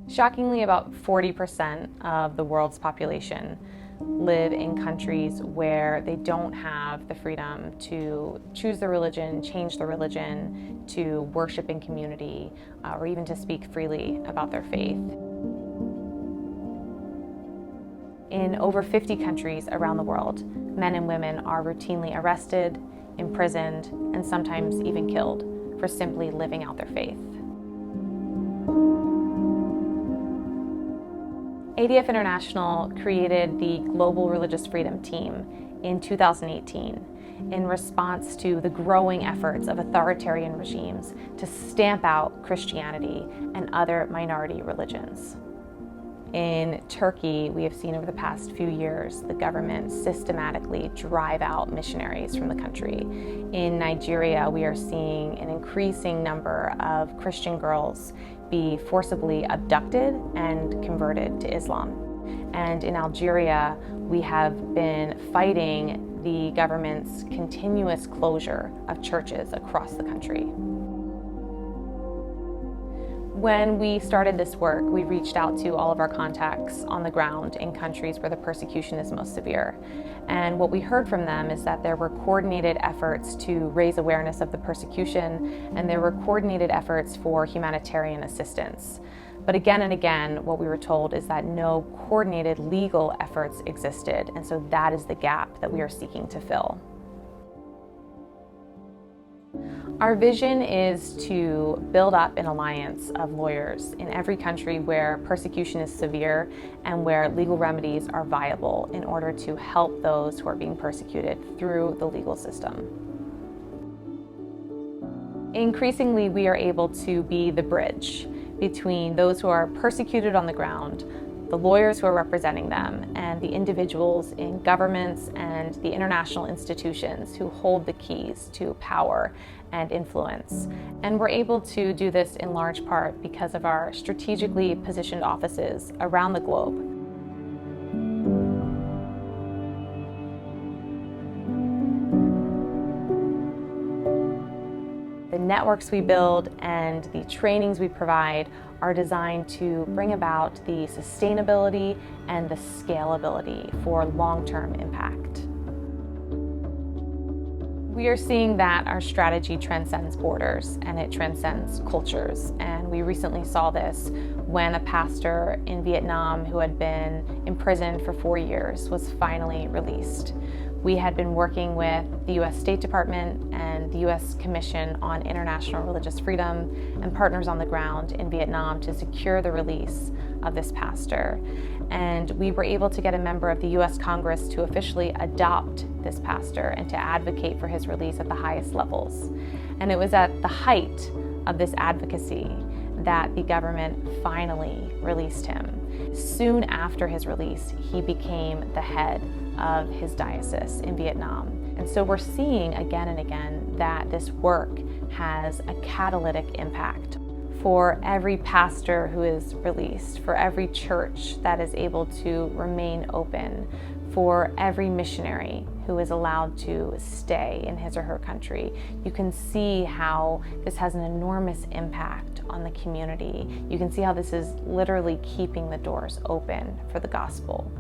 Shockingly, about 40% of the world's population live in countries where they don't have the freedom to choose their religion, change their religion, to worship in community, or even to speak freely about their faith. In over 50 countries around the world, men and women are routinely arrested, imprisoned, and sometimes even killed for simply living out their faith. ADF International created the Global Religious Freedom Team in 2018 in response to the growing efforts of authoritarian regimes to stamp out Christianity and other minority religions. In Turkey, we have seen over the past few years the government systematically drive out missionaries from the country. In Nigeria, we are seeing an increasing number of Christian girls be forcibly abducted and converted to Islam. And in Algeria, we have been fighting the government's continuous closure of churches across the country. When we started this work, we reached out to all of our contacts on the ground in countries where the persecution is most severe. And what we heard from them is that there were coordinated efforts to raise awareness of the persecution, and there were coordinated efforts for humanitarian assistance. But again and again, what we were told is that no coordinated legal efforts existed, and so that is the gap that we are seeking to fill. Our vision is to build up an alliance of lawyers in every country where persecution is severe and where legal remedies are viable in order to help those who are being persecuted through the legal system. Increasingly, we are able to be the bridge between those who are persecuted on the ground, the lawyers who are representing them, and the individuals in governments and the international institutions who hold the keys to power and influence. And we're able to do this in large part because of our strategically positioned offices around the globe. The networks we build and the trainings we provide are designed to bring about the sustainability and the scalability for long-term impact. We are seeing that our strategy transcends borders and it transcends cultures. And we recently saw this when a pastor in Vietnam who had been imprisoned for 4 years was finally released. We had been working with the U.S. State Department and the U.S. Commission on International Religious Freedom and partners on the ground in Vietnam to secure the release of this pastor. And we were able to get a member of the U.S. Congress to officially adopt this pastor and to advocate for his release at the highest levels. And it was at the height of this advocacy that the government finally released him. Soon after his release, he became the head of his diocese in Vietnam. And so we're seeing again and again that this work has a catalytic impact. For every pastor who is released, for every church that is able to remain open, for every missionary who is allowed to stay in his or her country, you can see how this has an enormous impact on the community. You can see how this is literally keeping the doors open for the gospel.